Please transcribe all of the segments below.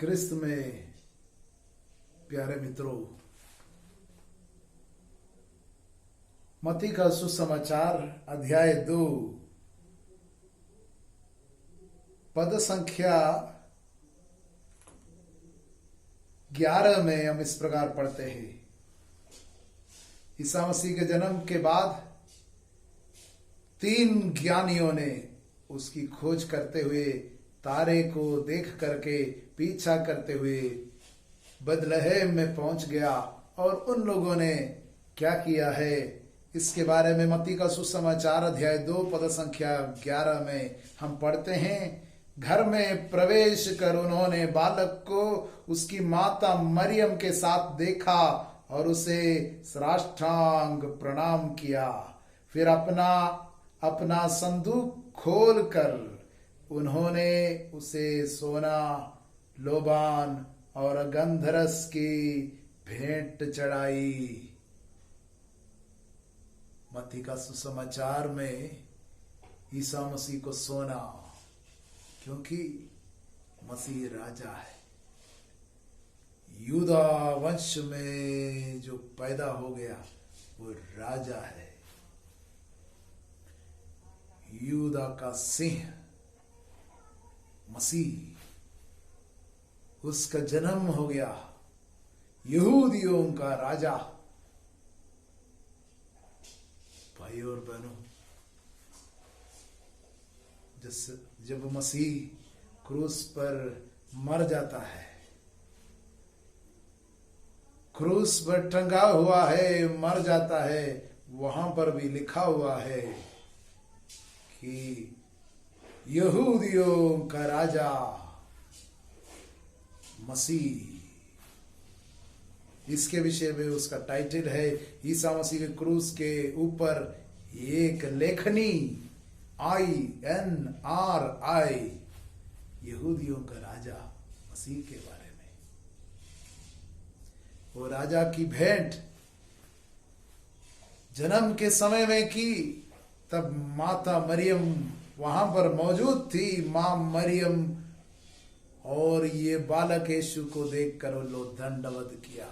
क्रिस्त में प्यारे मित्रों, मत्ती का सुसमाचार अध्याय 2 पद संख्या 11 में हम इस प्रकार पढ़ते हैं। ईसा मसीह के जन्म के बाद 3 ज्ञानियों ने उसकी खोज करते हुए तारे को देख करके पीछा करते हुए बदलहम में पहुंच गया। और उन लोगों ने क्या किया है, इसके बारे में मत्ती का सुसमाचार अध्याय 2 पद संख्या 11 में हम पढ़ते हैं। घर में प्रवेश कर उन्होंने बालक को उसकी माता मरियम के साथ देखा और उसे साष्टांग प्रणाम किया। फिर अपना संदूक खोलकर उन्होंने उसे सोना, लोबान और गंधरस की भेंट चढ़ाई। मत्ती का सुसमाचार में ईसा मसीह को सोना, क्योंकि मसीह राजा है। यूदा वंश में जो पैदा हो गया वो राजा है। यूदा का सिंह मसीह, उसका जन्म हो गया, यहूदियों का राजा। भाई और बहनों, जब मसीह क्रूस पर मर जाता है, क्रूस पर टंगा हुआ है, मर जाता है, वहां पर भी लिखा हुआ है कि यहूदियों का राजा मसीह। इसके विषय में उसका टाइटल है, ईसा मसीह के क्रूस के ऊपर एक लेखनी INRI, यहूदियों का राजा मसीह के बारे में। वो राजा की भेंट जन्म के समय में की, तब माता मरियम वहां पर मौजूद थी, मां मरियम, और ये बालक यीशु को देखकर उन लोग दंडवत किया।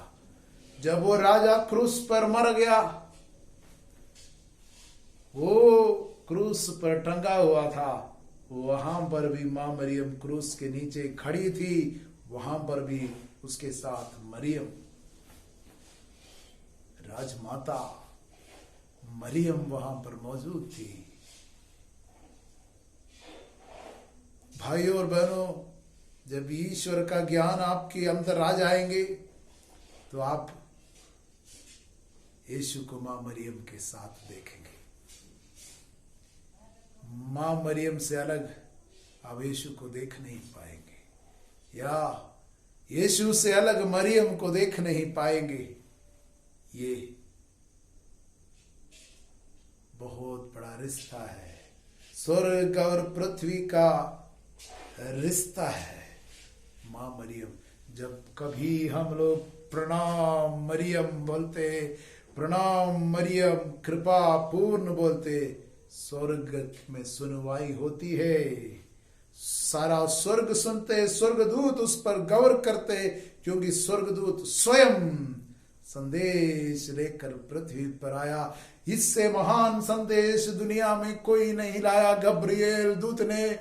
जब वो राजा क्रूस पर मर गया, वो क्रूस पर टंगा हुआ था, वहां पर भी मां मरियम क्रूस के नीचे खड़ी थी, वहां पर भी उसके साथ मरियम, राजमाता मरियम वहां पर मौजूद थी। भाइयों और बहनों, जब ईश्वर का ज्ञान आपके अंदर आ जाएंगे तो आप यीशु को मां मरियम के साथ देखेंगे। मां मरियम से अलग आप यीशु को देख नहीं पाएंगे, या यीशु से अलग मरियम को देख नहीं पाएंगे। ये बहुत बड़ा रिश्ता है, स्वर्ग और पृथ्वी का रिश्ता है। मां मरियम, जब कभी हम लोग प्रणाम मरियम बोलते, प्रणाम मरियम कृपा पूर्ण बोलते, स्वर्ग में सुनवाई होती है। सारा स्वर्ग सुनते, स्वर्गदूत उस पर गौर करते, क्योंकि स्वर्गदूत स्वयं संदेश लेकर पृथ्वी पर आया। इससे महान संदेश दुनिया में कोई नहीं लाया। गब्रिएल दूत ने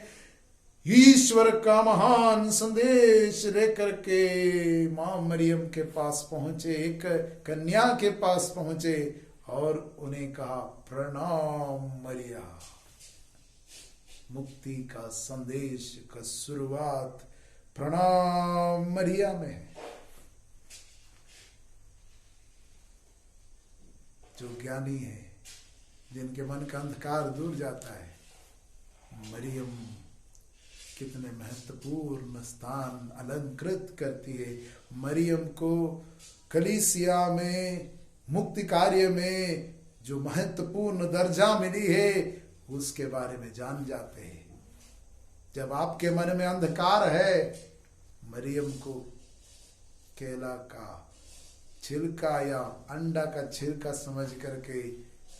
ईश्वर का महान संदेश लेकर के मां मरियम के पास पहुंचे, एक कन्या के पास पहुंचे और उन्हें कहा, प्रणाम मरिया। मुक्ति का संदेश का शुरुआत प्रणाम मरिया में है। जो ज्ञानी है, जिनके मन का अंधकार दूर जाता है, मरियम कितने महत्वपूर्ण स्थान अलंकृत करती है। मरियम को कलीसिया में मुक्ति कार्य में जो महत्वपूर्ण दर्जा मिली है, उसके बारे में जान जाते हैं। जब आपके मन में अंधकार है, मरियम को केला का छिलका या अंडा का छिलका समझ करके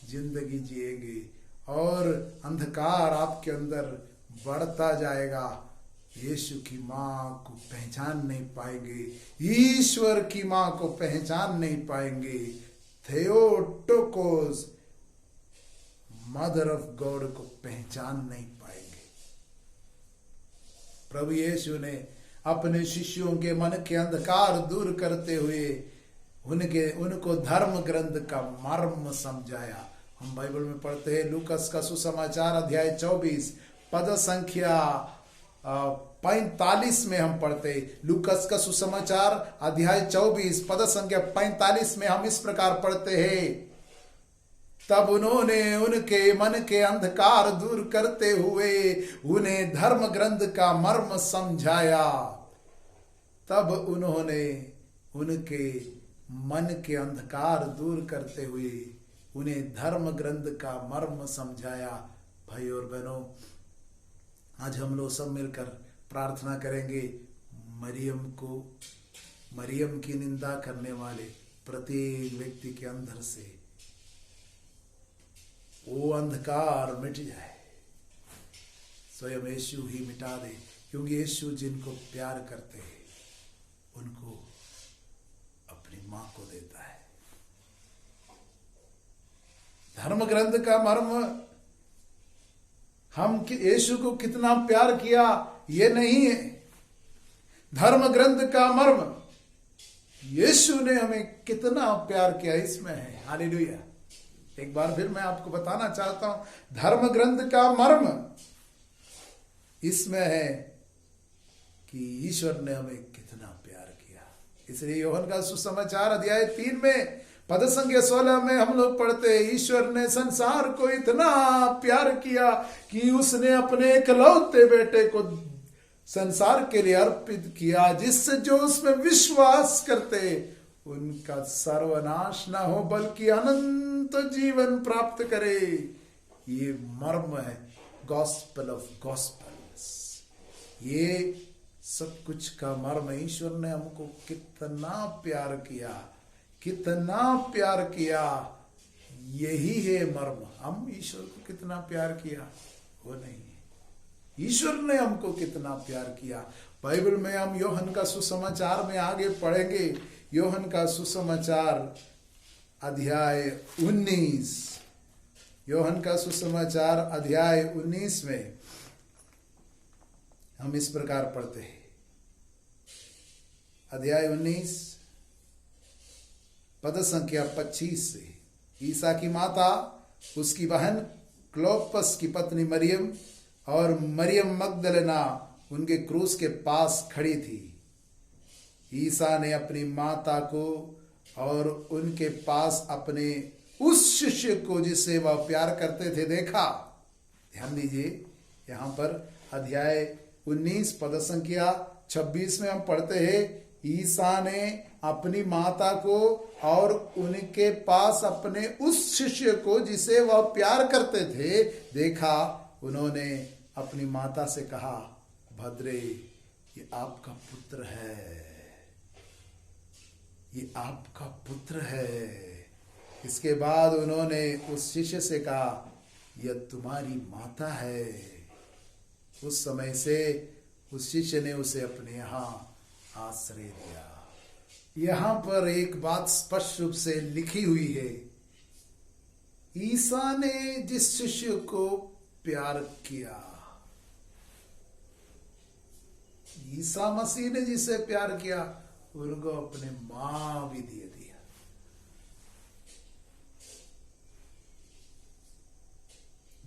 जिंदगी जिएंगे, और अंधकार आपके अंदर बढ़ता जाएगा। यीशु की मां को पहचान नहीं पाएंगे, ईश्वर की मां को पहचान नहीं पाएंगे, थियोटोकोस मदर ऑफ गॉड को पहचान नहीं पाएंगे। प्रभु यीशु ने अपने शिष्यों के मन के अंधकार दूर करते हुए उनको धर्म ग्रंथ का मर्म समझाया। हम बाइबल में पढ़ते हैं लूकस का सुसमाचार अध्याय 24 पद संख्या 45 में हम पढ़ते हैं। लूकस का सुसमाचार अध्याय 24 पद संख्या 45 में हम इस प्रकार पढ़ते हैं, तब उन्होंने उनके मन के अंधकार दूर करते हुए उन्हें धर्म ग्रंथ का मर्म समझाया। तब उन्होंने उनके मन के अंधकार दूर करते हुए उन्हें धर्म ग्रंथ का मर्म समझाया। भाई और बहनों, आज हम लोग सब मिलकर प्रार्थना करेंगे, मरियम की निंदा करने वाले प्रत्येक व्यक्ति के अंदर से वो अंधकार मिट जाए। स्वयं यीशु ही मिटा दे, क्योंकि यीशु जिनको प्यार करते हैं उनको अपनी मां को देता है। धर्म ग्रंथ का मर्म, हम यीशु को कितना प्यार किया ये नहीं है, धर्म ग्रंथ का मर्म यीशु ने हमें कितना प्यार किया इसमें है। हालेलुया। एक बार फिर मैं आपको बताना चाहता हूं, धर्म ग्रंथ का मर्म इसमें है कि ईश्वर ने हमें कितना प्यार किया। इसलिए यूहन्ना का सुसमाचार अध्याय 3 में पद संख्या 16 में हम लोग पढ़ते हैं, ईश्वर ने संसार को इतना प्यार किया कि उसने अपने इकलौते बेटे को संसार के लिए अर्पित किया, जिससे जो उसमें विश्वास करते उनका सर्वनाश ना हो बल्कि अनंत जीवन प्राप्त करे। ये मर्म है गॉस्पेल ऑफ गॉस्पेल्स। ये सब कुछ का मर्म, ईश्वर ने हमको कितना प्यार किया, कितना प्यार किया, यही है मर्म। हम ईश्वर को कितना प्यार किया वो नहीं, ईश्वर ने हमको कितना प्यार किया। बाइबल में हम यूहन्ना का सुसमाचार में आगे पढ़ेंगे। यूहन्ना का सुसमाचार अध्याय 19, यूहन्ना का सुसमाचार अध्याय 19 में हम इस प्रकार पढ़ते हैं। अध्याय 19 पद संख्या 25 से, ईसा की माता, उसकी बहन क्लोपस की पत्नी मरियम और मरियम मगदलेना उनके क्रूस के पास खड़ी थी। ईसा ने अपनी माता को और उनके पास अपने उस शिष्य को जिससे वह प्यार करते थे देखा। ध्यान दीजिए, यहां पर अध्याय 19 पद संख्या 26 में हम पढ़ते हैं, ईसा ने अपनी माता को और उनके पास अपने उस शिष्य को जिसे वह प्यार करते थे देखा। उन्होंने अपनी माता से कहा, भद्रे, ये आपका पुत्र है, ये आपका पुत्र है। इसके बाद उन्होंने उस शिष्य से कहा, यह तुम्हारी माता है। उस समय से उस शिष्य ने उसे अपने यहां आश्रय दिया। यहां पर एक बात स्पष्ट रूप से लिखी हुई है, ईसा ने जिस शिष्य को प्यार किया, ईसा मसीह ने जिसे प्यार किया, उनको अपने मां भी दे दिया।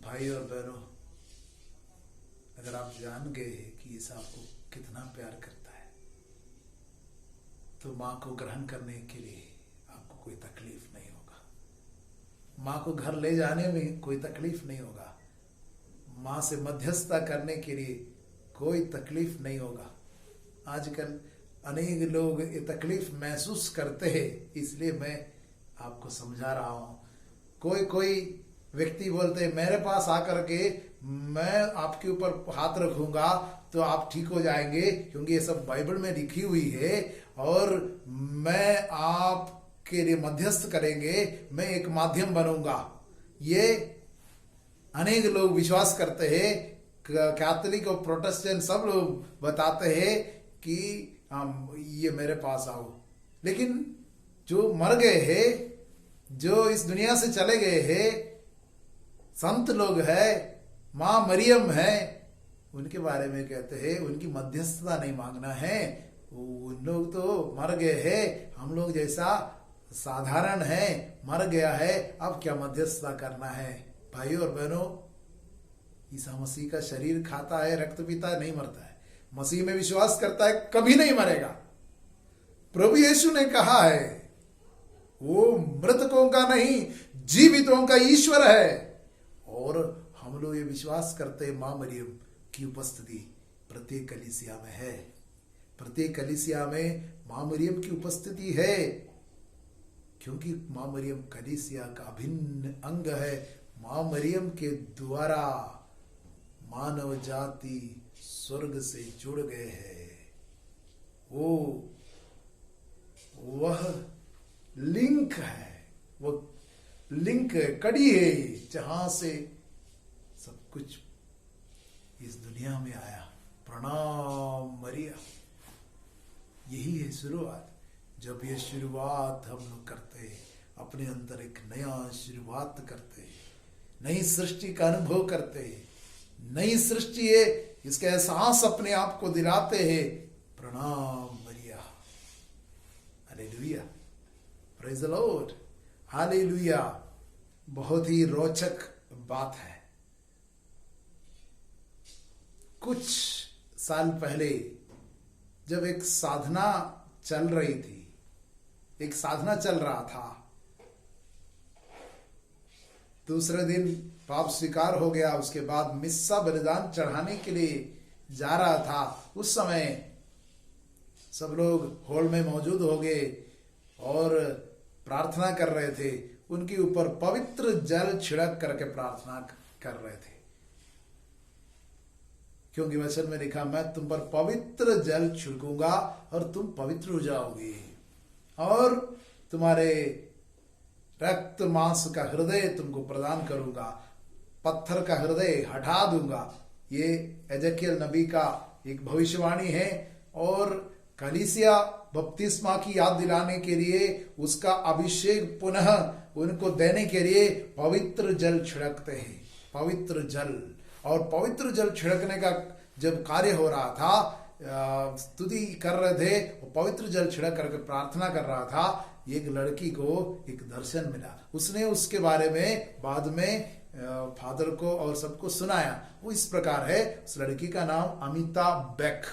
भाई और बहनों, अगर आप जान गए कि ईसा आपको कितना प्यार करता है, तो मां को ग्रहण करने के लिए आपको कोई तकलीफ नहीं होगा। मां को घर ले जाने में कोई तकलीफ नहीं होगा। मां से मध्यस्थता करने के लिए कोई तकलीफ नहीं होगा। आजकल अनेक लोग ये तकलीफ महसूस करते हैं, इसलिए मैं आपको समझा रहा हूं। कोई व्यक्ति बोलते हैं, मेरे पास आकर के मैं आपके ऊपर हाथ रखूंगा तो आप ठीक हो जाएंगे, क्योंकि ये सब बाइबल में लिखी हुई है और मैं आपके लिए मध्यस्थ करेंगे, मैं एक माध्यम बनूंगा। ये अनेक लोग विश्वास करते हैं, कैथोलिक और प्रोटेस्टेंट सब लोग बताते हैं कि ये मेरे पास आओ, लेकिन जो मर गए हैं, जो इस दुनिया से चले गए हैं, संत लोग हैं, माँ मरियम है, उनके बारे में कहते हैं उनकी मध्यस्थता नहीं मांगना है। उन लोग तो मर गए हैं, हम लोग जैसा साधारण है, मर गया है, अब क्या मध्यस्थता करना है। भाई और बहनों, ईसा मसीह का शरीर खाता है, रक्त पीता है, नहीं मरता है। मसीह में विश्वास करता है, कभी नहीं मरेगा। प्रभु यीशु ने कहा है वो मृतकों का नहीं जीवितों का ईश्वर है। और हम लोग ये विश्वास करते हैं मां मरियम की उपस्थिति प्रत्येक कलीसिया में है। प्रत्येक कलीसिया में मां मरियम की उपस्थिति है, क्योंकि मां मरियम कलीसिया का अभिन्न अंग है। मां मरियम के द्वारा मानव जाति स्वर्ग से जुड़ गए हैं। वह लिंक है, वो लिंक है, कड़ी है, जहां से सब कुछ इस दुनिया में आया। प्रणाम मरिया। यही है शुरुआत। जब ये शुरुआत हम लोग करते हैं, अपने अंदर एक नया शुरुआत करते हैं, नई सृष्टि का अनुभव करते हैं, नई सृष्टि है इसका एहसास अपने आप को दिलाते हैं। प्रणाम Maria. Hallelujah, praise the lord, hallelujah. बहुत ही रोचक बात है। कुछ साल पहले जब एक साधना चल रही थी, एक साधना चल रहा था, दूसरे दिन पाप स्वीकार हो गया, उसके बाद मिस्सा बलिदान चढ़ाने के लिए जा रहा था। उस समय सब लोग हॉल में मौजूद हो गए और प्रार्थना कर रहे थे। उनके ऊपर पवित्र जल छिड़क करके प्रार्थना कर रहे थे, क्योंकि वचन में लिखा, मैं तुम पर पवित्र जल छिड़कूंगा और तुम पवित्र हो जाओगे, और तुम्हारे रक्त मांस का हृदय तुमको प्रदान करूंगा, पत्थर का हृदय हटा दूंगा। ये एजेकियल नबी का एक भविष्यवाणी है। और कलीसिया बपतिस्मा की याद दिलाने के लिए, उसका अभिषेक पुनः उनको देने के लिए पवित्र जल छिड़कते हैं। पवित्र जल, और पवित्र जल छिड़कने का जब कार्य हो रहा था, स्तुति कर रहे थे, पवित्र जल छिड़क करके प्रार्थना कर रहा था, एक लड़की को एक दर्शन मिला। उसने उसके बारे में बाद में फादर को और सबको सुनाया। वो इस प्रकार है, उस लड़की का नाम अमिता बेक।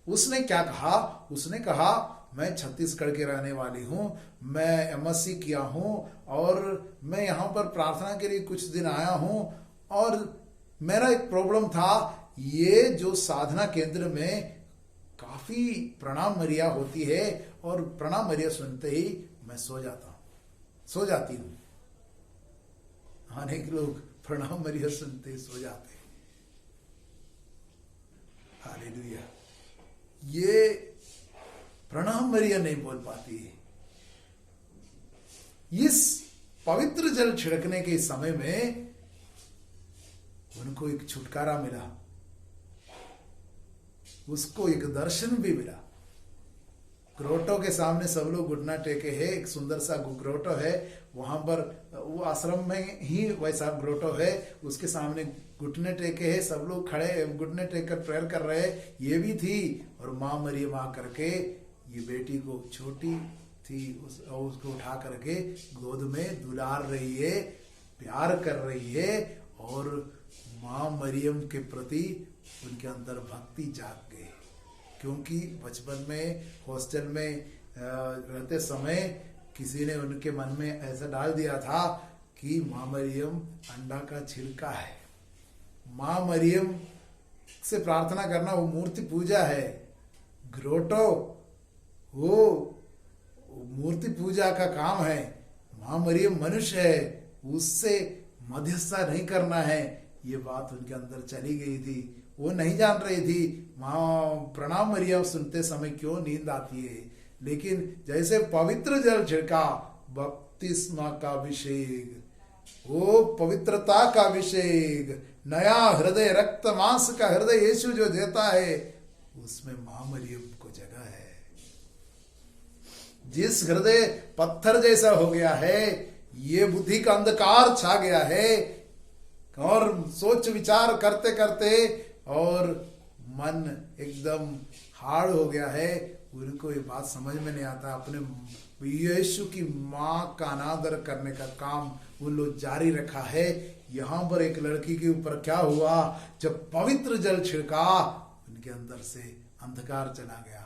उसने क्या कहा? उसने कहा, मैं छत्तीसगढ़ के रहने वाली हूँ, मैं एमएससी किया हूँ और मैं यहाँ पर प्रार्थना के लिए कुछ दिन आया हूँ, और मेरा एक प्रॉब्लम था, ये जो साधना केंद्र में काफी प्रणाम मरिया होती है, और प्रणाम मरिया सुनते ही मैं सो जाती हूँ। अनेक लोग प्रणाम मरिया सुनते ही सो जाते हैं। हालेलुया। ये प्रणाम मरिया नहीं बोल पाती है। इस पवित्र जल छिड़कने के समय में उनको एक छुटकारा मिला, उसको एक दर्शन भी मिला। ग्रोटो के सामने सब लोग घुटना टेके हैं। एक सुंदर सा ग्रोटो है, वहां पर वो आश्रम में ही वैसा ग्रोटो है, उसके सामने घुटने टेके हैं, सब लोग खड़े घुटने टेक कर प्रेयर कर रहे हैं। ये भी थी, और माँ मरियम आ करके ये बेटी को, छोटी थी, उसको उठा करके गोद में दुलार रही है, प्यार कर रही है, और माँ मरियम के प्रति उनके अंदर भक्ति जाग गई। क्योंकि बचपन में हॉस्टल में रहते समय किसी ने उनके मन में ऐसा डाल दिया था कि माँ मरियम अंडा का छिलका है। माँ मरियम से प्रार्थना करना वो मूर्ति पूजा है। ग्रोटो वो मूर्ति पूजा का काम है। माँ मरियम मनुष्य है, उससे मध्यस्थता नहीं करना है। ये बात उनके अंदर चली गई थी। वो नहीं जान रही थी माँ प्रणाम मरियम सुनते समय क्यों नींद आती है, लेकिन जैसे पवित्र जल छिड़का, बपतिस्मा का अभिषेक, वो पवित्रता का अभिषेक, नया हृदय, रक्त मांस का हृदय यीशु जो देता है, उसमें मां मरियम को जगह है। जिस हृदय पत्थर जैसा हो गया है, ये बुद्धि का अंधकार छा गया है, और सोच विचार करते करते और मन एकदम हार्ड हो गया है, उनको ये बात समझ में नहीं आता। अपने यीशु की मां का अनादर करने का काम उन लोग जारी रखा है। यहां पर एक लड़की के ऊपर क्या हुआ, जब पवित्र जल छिड़का, उनके अंदर से अंधकार चला गया।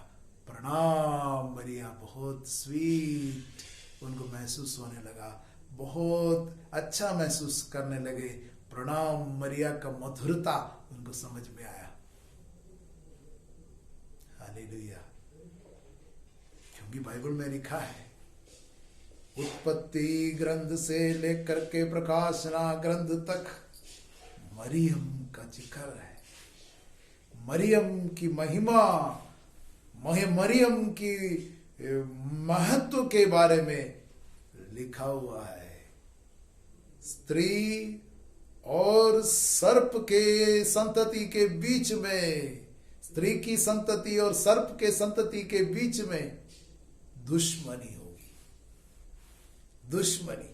प्रणाम मरिया, बहुत स्वीट उनको महसूस होने लगा, बहुत अच्छा महसूस करने लगे। प्रणाम मरिया का मधुरता उनको समझ में आया। हालेलुया। क्योंकि बाइबल में लिखा है, उत्पत्ति ग्रंथ से लेकर के प्रकाशना ग्रंथ तक मरियम का जिक्र है। मरियम की महिमा, मरियम की महत्व के बारे में लिखा हुआ है। स्त्री और सर्प के संतति के बीच में, स्त्री की संतति और सर्प के संतति के बीच में दुश्मनी होगी, दुश्मनी।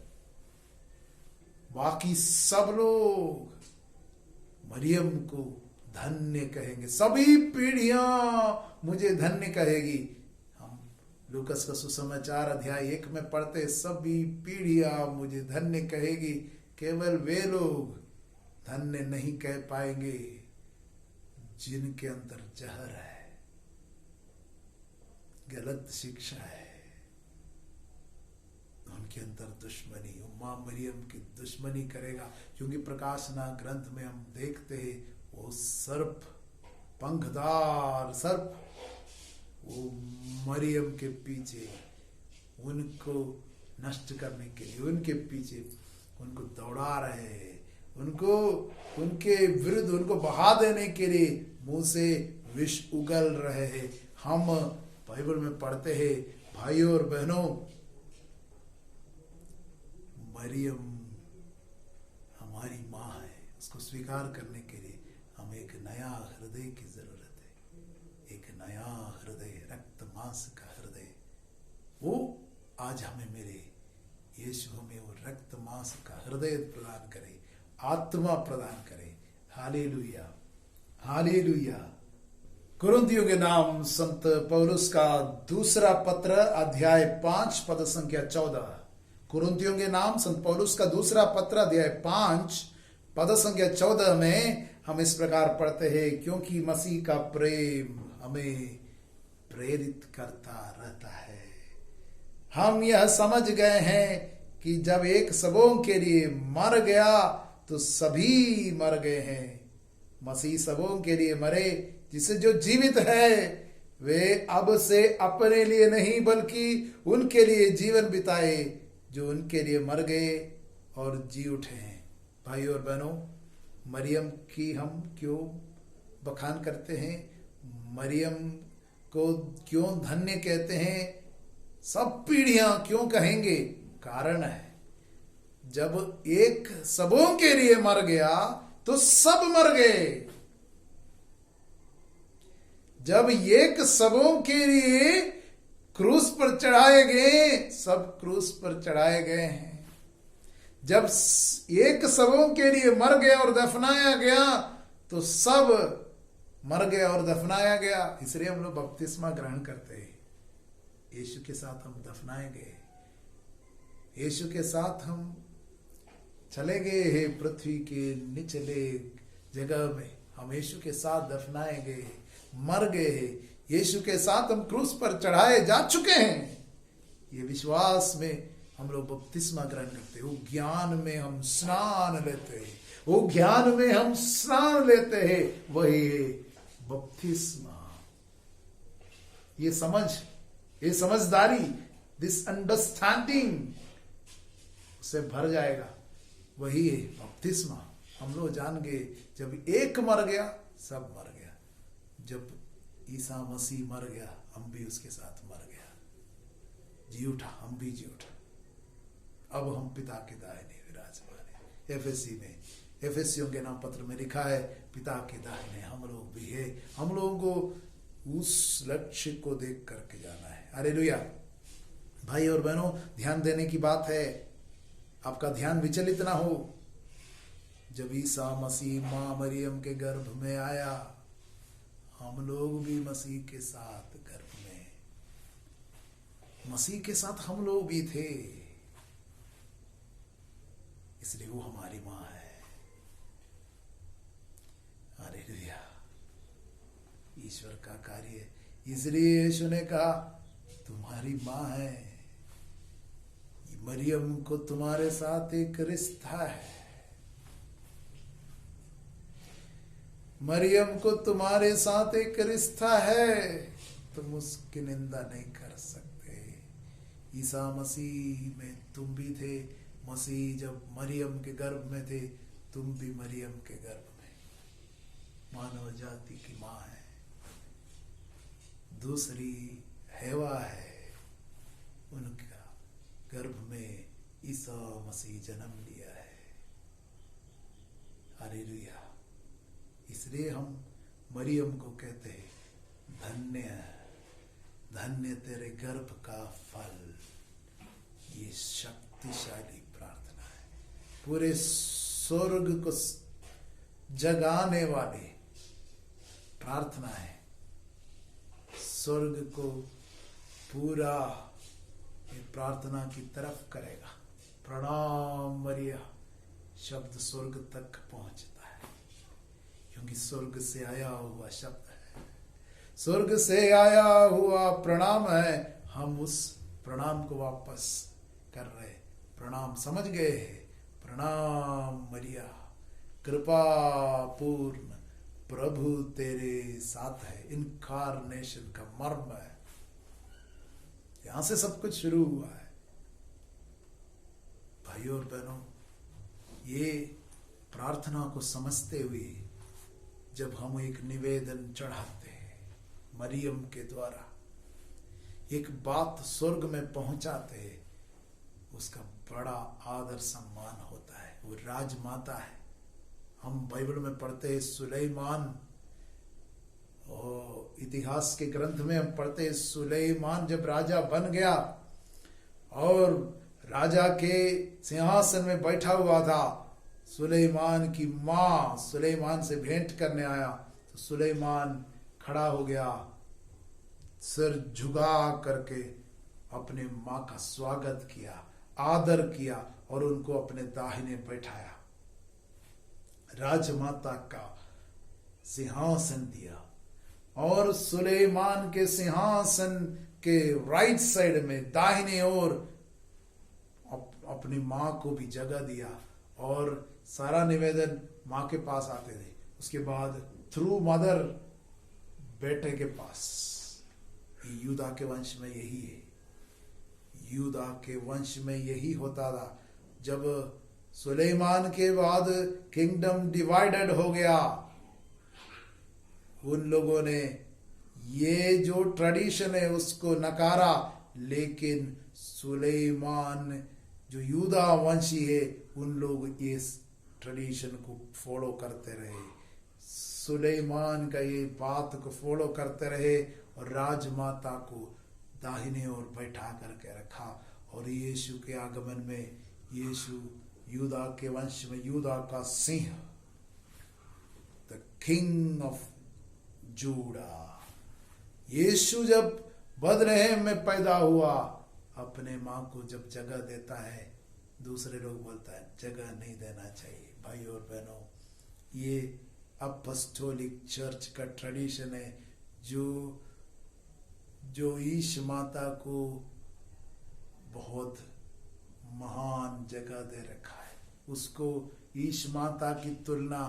बाकी सब लोग मरियम को धन्य कहेंगे, सभी पीढ़ियां मुझे धन्य कहेगी। हम लूकस का सुसमाचार अध्याय 1 में पढ़ते, सभी पीढ़ियां मुझे धन्य कहेगी। केवल वे लोग धन्य नहीं कह पाएंगे जिनके अंदर जहर है, गलत शिक्षा है, उनके अंदर दुश्मनी। मां मरियम की दुश्मनी करेगा, क्योंकि प्रकाशना ग्रंथ में हम देखते हैं, वो सर्प, पंखदार सर्प, वो मरियम के पीछे, उनको नष्ट करने के लिए उनके पीछे उनको दौड़ा रहे हैं, उनको उनके विरुद्ध उनको बहा देने के लिए मुंह से विष उगल रहे हैं। हम बाइबल में पढ़ते हैं, भाइयों और बहनों, मरियम हमारी माँ है। उसको स्वीकार करने के लिए हमें एक नया हृदय की जरूरत है, एक नया हृदय, रक्त मांस का हृदय। वो आज हमें मिले। यीशु हमें वो रक्त मांस का हृदय प्रदान करे, आत्मा प्रदान करे। Hallelujah, hallelujah. कुरिन्थियों के नाम संत पौलुस का दूसरा पत्र अध्याय 5 पद संख्या 14। कुरिन्थियों के नाम संत पौलुस का दूसरा पत्र अध्याय 5 पद संख्या 14 में हम इस प्रकार पढ़ते हैं, क्योंकि मसीह का प्रेम हमें प्रेरित करता रहता है। हम यह समझ गए हैं कि जब एक सबों के लिए मर गया तो सभी मर गए हैं। मसीह सबों के लिए मरे, जिससे जो जीवित है वे अब से अपने लिए नहीं बल्कि उनके लिए जीवन बिताए जो उनके लिए मर गए और जी उठे हैं। भाई और बहनों, मरियम की हम क्यों बखान करते हैं, मरियम को क्यों धन्य कहते हैं, सब पीढ़ियां क्यों कहेंगे? कारण है, जब एक सबों के लिए मर गया तो सब मर गए। जब एक सबों के लिए क्रूस पर चढ़ाए गए, सब क्रूस पर चढ़ाए गए हैं। जब एक सबों के लिए मर गया और दफनाया गया तो सब मर गया और दफनाया गया। इसलिए हम लोग बपतिस्मा ग्रहण करते हैं। यीशु के साथ हम दफनाए गए, यीशु के साथ हम चले गए हैं पृथ्वी के निचले जगह में। हम यीशु के साथ दफनाए गए, मर गए हैं। यीशु के साथ हम क्रूस पर चढ़ाए जा चुके हैं। ये विश्वास में हम लोग बपतिस्मा ग्रहण करते हैं। वो ज्ञान में हम स्नान लेते हैं, वो ज्ञान में हम स्नान लेते हैं, वही है बपतिस्मा। ये समझ, ये समझदारी, दिस अंडरस्टैंडिंग से भर जाएगा, वही है बपतिस्मा। हम लोग जान गए, जब एक मर गया सब मर गया। जब ईसा मसीह मर गया, हम भी उसके साथ मर गया, जी उठा, हम भी जी उठा। अब हम पिता के दाहिने विराजमान है। एफेसियों के नाम पत्र में लिखा है, पिता के दाहिने हम लोग भी है। हम लोगों को उस लक्ष्य को देख करके जाना है। हालेलुया। भाई और बहनों, ध्यान देने की बात है, आपका ध्यान विचलित ना हो। जब ईसा मसीह मां मरियम के गर्भ में आया, हम लोग भी मसीह के साथ गर्भ में, मसीह के साथ हम लोग भी थे, इसलिए वो हमारी मां है। हालेलुया। ईश्वर का कार्य, इसलिए यीशु ने कहा तुम्हारी मां है। मरियम को तुम्हारे साथ एक रिश्ता है, मरियम को तुम्हारे साथ एक रिश्ता है, तुम उसकी निंदा नहीं कर सकते। ईसा मसीह में तुम भी थे, मसीह जब मरियम के गर्भ में थे, तुम भी मरियम के गर्भ में, मानव जाति की मां है। दूसरी हेवा है, उनका गर्भ में ईसा मसीह जन्म लिया है। हालेलुया। इसलिए हम मरियम को कहते हैं, धन्य धन्य तेरे गर्भ का फल। ये शक्तिशाली प्रार्थना है, पूरे स्वर्ग को जगाने वाली प्रार्थना है। स्वर्ग को पूरा प्रार्थना की तरफ करेगा। प्रणाम मरिया शब्द स्वर्ग तक पहुंचता है, क्योंकि स्वर्ग से आया हुआ शब्द है, स्वर्ग से आया हुआ प्रणाम है। हम उस प्रणाम को वापस कर रहे। प्रणाम समझ गए, प्रणाम मरिया, कृपा पूर्ण प्रभु तेरे साथ है। इनकारनेशन का मर्म है, यहां से सब कुछ शुरू हुआ है। भाइयों और बहनों, ये प्रार्थना को समझते हुए जब हम एक निवेदन चढ़ाते हैं, मरियम के द्वारा एक बात स्वर्ग में पहुंचाते हैं, उसका बड़ा आदर सम्मान होता है। वो राजमाता है। हम बाइबल में पढ़ते हैं सुलेमान, और इतिहास के ग्रंथ में हम पढ़ते हैं सुलेमान जब राजा बन गया और राजा के सिंहासन में बैठा हुआ था, सुलेमान की मां सुलेमान से भेंट करने आया तो सुलेमान खड़ा हो गया, सिर झुका करके अपने मां का स्वागत किया, आदर किया और उनको अपने दाहिने बैठाया, राजमाता का सिंहासन दिया। और सुलेमान के सिंहासन के राइट साइड में दाहिने ओर अपनी मां को भी जगह दिया और सारा निवेदन मां के पास आते थे। उसके बाद थ्रू मदर बेटे के पास। यूदा के वंश में यही है, यूदा के वंश में यही होता था। जब सुलेमान के बाद किंगडम डिवाइडेड हो गया, उन लोगों ने ये जो ट्रेडिशन है उसको नकारा, लेकिन सुलेमान जो यूदा वंशी है उन लोग इस ट्रेडिशन को फॉलो करते रहे, सुलेमान का ये बात को फॉलो करते रहे और राजमाता को दाहिने ओर बैठा करके रखा। और यीशु के आगमन में यीशु यूदा के वंश में यूदा का सिंह, द किंग ऑफ जूडा, यीशु जब बदलेहम में पैदा हुआ, अपने मां को जब जगह देता है, दूसरे लोग बोलता है जगह नहीं देना चाहिए। भाई और बहनों, ये अपॉस्टोलिक चर्च का ट्रेडिशन है जो ईश माता को बहुत महान जगह दे रखा है। उसको ईश माता की तुलना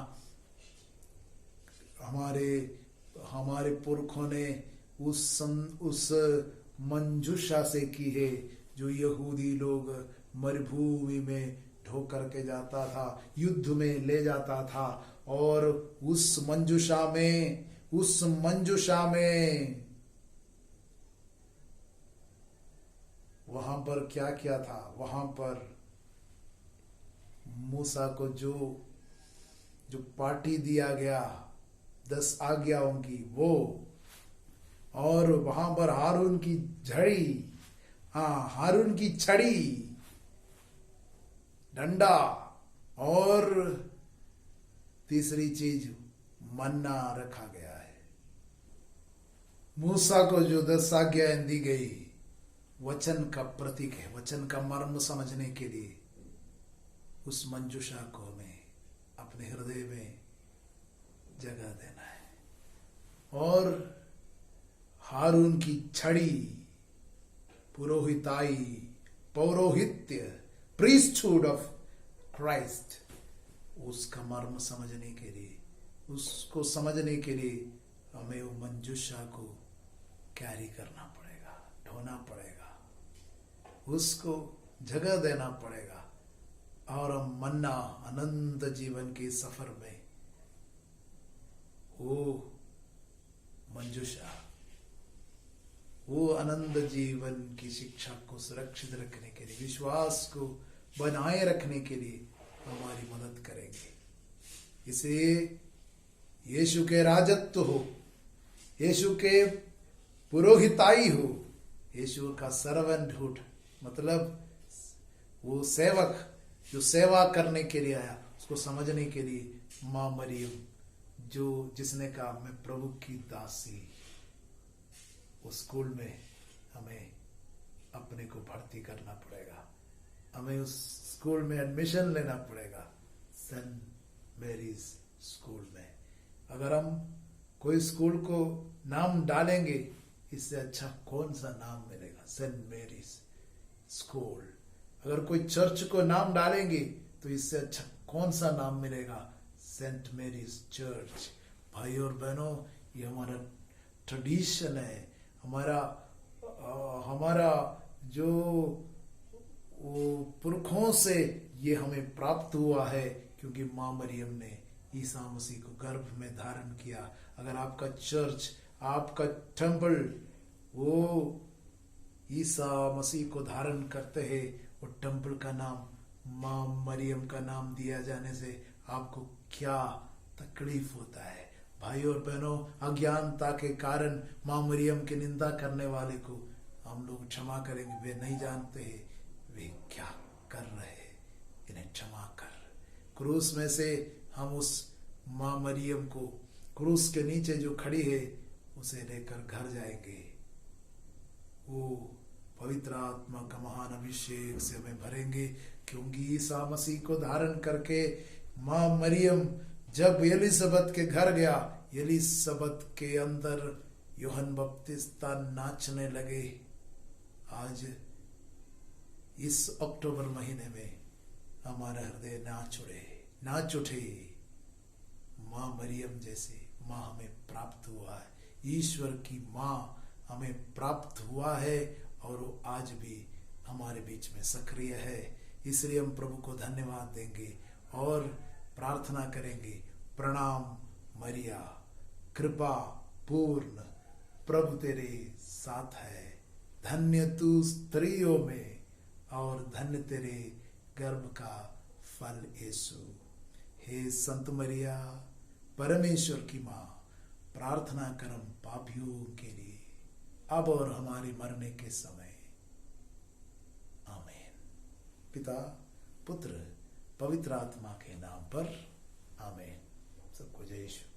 हमारे पुरखों ने उस मंजूषा से की है जो यहूदी लोग मरुभूमि में ढोकर के जाता था, युद्ध में ले जाता था। और उस मंजूषा में वहां पर क्या किया था? वहां पर मूसा को जो पार्टी दिया गया 10 आज्ञाओं की वो, और वहां पर हारून की झड़ी, हारून की छड़ी, डंडा, और तीसरी चीज मन्ना रखा गया है। मूसा को जो 10 आज्ञाएं दी गई वचन का प्रतीक है, वचन का मर्म समझने के लिए उस मंजूषा को हमें अपने हृदय में जगह देना है। और हारून की छड़ी, पुरोहिताई, पौरोहित्य, प्रीस्टहुड ऑफ क्राइस्ट, उसका मर्म समझने के लिए, उसको समझने के लिए हमें वो मंजूषा को कैरी करना पड़ेगा, ढोना पड़ेगा, उसको जगह देना पड़ेगा। और हम मन्ना अनंत जीवन के सफर में वो मंजूषा, वो अनंत जीवन की शिक्षा को सुरक्षित रखने के लिए, विश्वास को बनाए रखने के लिए हमारी मदद करेंगे। इसे यीशु के राजत्व हो, यीशु के पुरोहिताई हो, यीशु का सर्वेंटहुड, मतलब वो सेवक जो सेवा करने के लिए आया, उसको समझने के लिए माँ मरियम जिसने कहा मैं प्रभु की दासी, उस स्कूल में हमें अपने को भर्ती करना पड़ेगा, हमें उस स्कूल में एडमिशन लेना पड़ेगा, सेंट मैरीज स्कूल में। अगर हम कोई स्कूल को नाम डालेंगे, इससे अच्छा कौन सा नाम मिलेगा? Saint Mary's school. अगर कोई चर्च को नाम डालेंगे तो इससे अच्छा कौन सा नाम मिलेगा? Saint Mary's church. भाई और बहनों, ये हमारा ट्रेडिशन है, हमारा जो पुरखों से ये हमें प्राप्त हुआ है, क्योंकि माँ मरियम ने ईसा मसीह को गर्भ में धारण किया। अगर आपका चर्च, आपका टेम्पल वो ईसा मसीह को धारण करते हैं, वो टेम्पल का नाम माँ मरियम का नाम दिया जाने से आपको क्या तकलीफ होता है? भाई और बहनों, अज्ञानता के कारण माँ मरियम की निंदा करने वाले को हम लोग क्षमा करेंगे। वे नहीं जानते हैं वे क्या कर रहे हैं, इन्हें क्षमा कर। क्रूस में से हम उस माँ मरियम को, क्रूस के नीचे जो खड़ी है, उसे लेकर घर जाएंगे। वो पवित्र आत्मा का महान अभिषेक से हमें भरेंगे, क्योंकि ईसा मसीह को धारण करके माँ मरियम जब एलिसबत के घर गया, एलिसबत के अंदर यूहन्ना बपतिस्ता नाचने लगे। आज इस अक्टूबर महीने में हमारा हृदय नाच उठे। माँ मरियम जैसे माँ हमें प्राप्त हुआ है, ईश्वर की माँ हमें प्राप्त हुआ है, और वो आज भी हमारे बीच में सक्रिय है। इसलिए हम प्रभु को धन्यवाद देंगे और प्रार्थना करेंगे। प्रणाम मरिया, कृपा पूर्ण, प्रभु तेरे साथ है, धन्य तू स्त्रियों में और धन्य तेरे गर्भ का फल यीशु। हे संत मरिया, परमेश्वर की माँ, प्रार्थना करम पापियों के लिए, अब और हमारे मरने के समय। आमीन। पिता, पुत्र, पवित्र आत्मा के नाम पर आमीन। सबको जय यीशु।